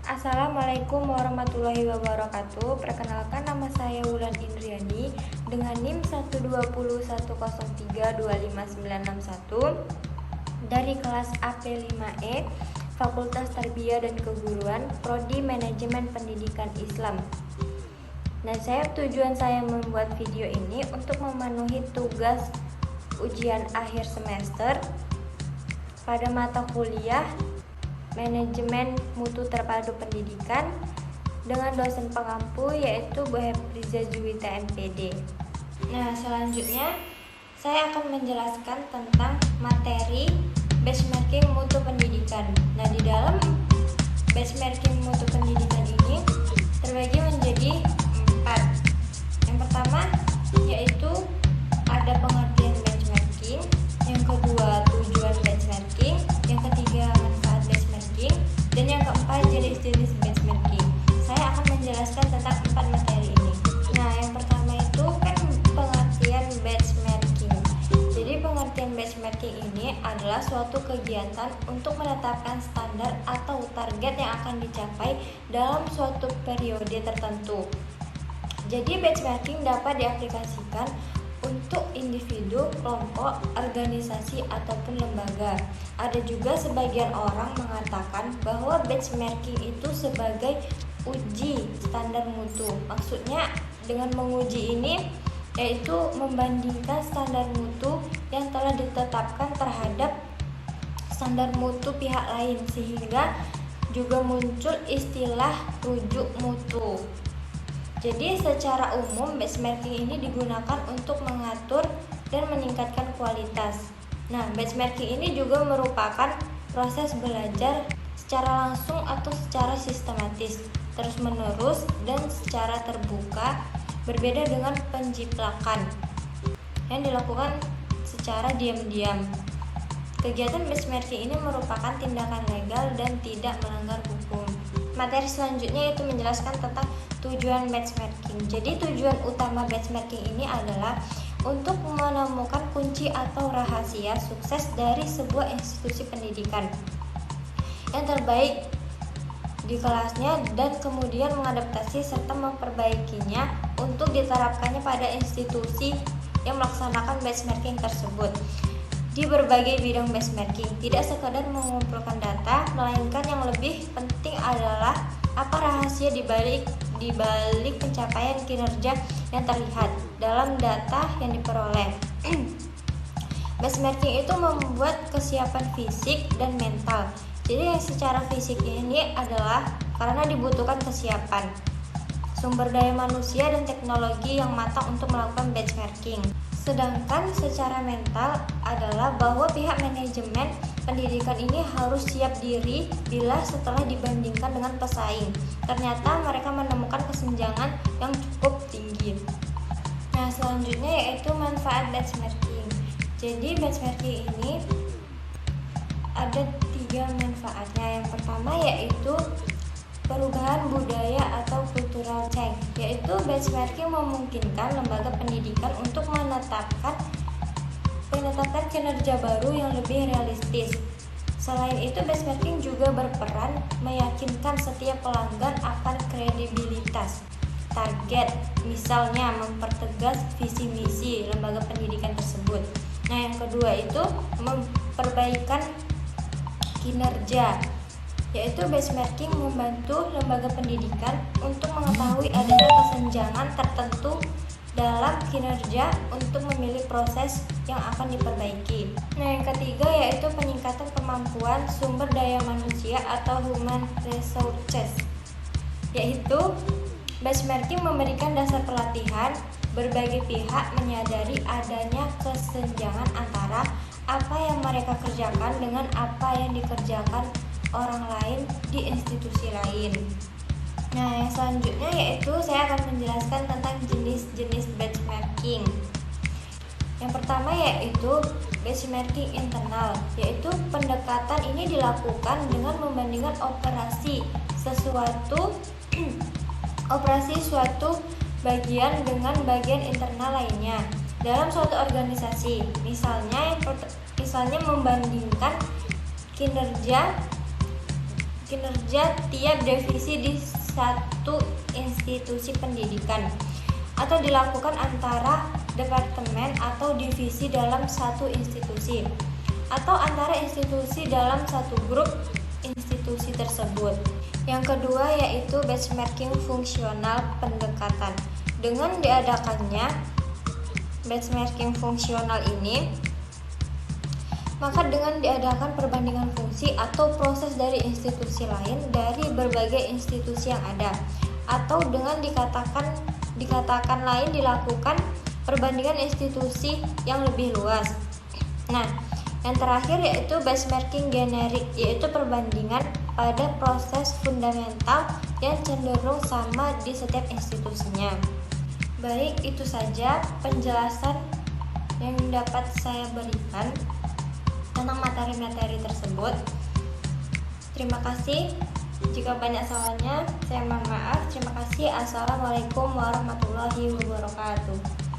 Assalamualaikum warahmatullahi wabarakatuh. Perkenalkan, nama saya Wulan Indriani dengan NIM 12010325961 dari kelas AP5E Fakultas Tarbiyah dan Keguruan, Prodi Manajemen Pendidikan Islam. Nah, tujuan saya membuat video ini untuk memenuhi tugas ujian akhir semester pada mata kuliah Manajemen Mutu Terpadu Pendidikan dengan dosen pengampu yaitu Bu Hepriza Juwita MPD. Nah, selanjutnya saya akan menjelaskan tentang materi benchmarking mutu pendidikan. Nah, di dalam benchmarking mutu pendidikan ini terbagi menjadi 4. Yang pertama yaitu ada pengertian benchmarking, yang kedua tujuan benchmarking, yang ketiga manfaat benchmarking, dan yang keempat jenis-jenis benchmarking. Saya akan menjelaskan tentang 4 materi ini. Nah, yang pertama itu kan pengertian benchmarking. Jadi pengertian benchmarking ini adalah suatu kegiatan untuk menetapkan standar atau target yang akan dicapai dalam suatu periode tertentu. Jadi benchmarking dapat diaplikasikan untuk individu, kelompok, organisasi, ataupun lembaga. Ada juga sebagian orang mengatakan bahwa benchmarking itu sebagai uji standar mutu. Maksudnya dengan menguji ini yaitu membandingkan standar mutu yang telah ditetapkan terhadap standar mutu pihak lain, sehingga juga muncul istilah rujuk mutu. Jadi secara umum benchmarking ini digunakan untuk mengatur dan meningkatkan kualitas. Nah, benchmarking ini juga merupakan proses belajar secara langsung atau secara sistematis, terus-menerus dan secara terbuka, berbeda dengan penjiplakan yang dilakukan secara diam-diam. Kegiatan benchmarking ini merupakan tindakan legal dan tidak melanggar hukum. Materi selanjutnya yaitu menjelaskan tentang tujuan benchmarking. Jadi tujuan utama benchmarking ini adalah untuk menemukan kunci atau rahasia sukses dari sebuah institusi pendidikan yang terbaik di kelasnya dan kemudian mengadaptasi serta memperbaikinya untuk diterapkannya pada institusi yang melaksanakan benchmarking tersebut. Di berbagai bidang benchmarking, tidak sekadar mengumpulkan data, melainkan yang lebih penting adalah apa rahasia dibalik pencapaian kinerja yang terlihat dalam data yang diperoleh. Benchmarking itu membuat kesiapan fisik dan mental. Jadi secara fisik ini adalah karena dibutuhkan kesiapan, sumber daya manusia dan teknologi yang matang untuk melakukan benchmarking. Sedangkan secara mental adalah bahwa pihak manajemen pendidikan ini harus siap diri bila setelah dibandingkan dengan pesaing, ternyata mereka menemukan kesenjangan yang cukup tinggi. Nah, selanjutnya yaitu manfaat benchmarking. Jadi benchmarking ini ada 3 manfaatnya. Yang pertama yaitu perubahan budaya atau cultural change, yaitu benchmarking memungkinkan lembaga pendidikan untuk menetapkan kinerja baru yang lebih realistis. Selain itu, benchmarking juga berperan meyakinkan setiap pelanggan akan kredibilitas target, misalnya mempertegas visi misi lembaga pendidikan tersebut. Nah, yang kedua itu memperbaikan kinerja, yaitu benchmarking membantu lembaga pendidikan untuk mengetahui adanya kesenjangan tertentu dalam kinerja untuk memilih proses yang akan diperbaiki. Nah, yang ketiga yaitu peningkatan kemampuan sumber daya manusia atau human resources, yaitu benchmarking memberikan dasar pelatihan berbagai pihak menyadari adanya kesenjangan antara apa yang mereka kerjakan dengan apa yang dikerjakan orang lain di institusi lain. Nah, yang selanjutnya yaitu saya akan menjelaskan tentang jenis-jenis benchmarking. Yang pertama yaitu benchmarking internal, yaitu pendekatan ini dilakukan dengan membandingkan operasi suatu bagian dengan bagian internal lainnya dalam suatu organisasi. Misalnya membandingkan kinerja kinerja tiap divisi di satu institusi pendidikan, atau dilakukan antara departemen atau divisi dalam satu institusi, atau antara institusi dalam satu grup institusi tersebut. Yang kedua yaitu benchmarking fungsional pendekatan. Dengan diadakannya benchmarking fungsional ini, maka dengan diadakan perbandingan fungsi atau proses dari institusi lain dari berbagai institusi yang ada, atau dengan dikatakan lain dilakukan perbandingan institusi yang lebih luas. Nah, yang terakhir yaitu benchmarking generik, yaitu perbandingan pada proses fundamental yang cenderung sama di setiap institusinya. Baik, itu saja penjelasan yang dapat saya berikan tentang materi-materi tersebut. Terima kasih. Jika banyak salahnya, saya mohon maaf. Terima kasih. Assalamualaikum warahmatullahi wabarakatuh.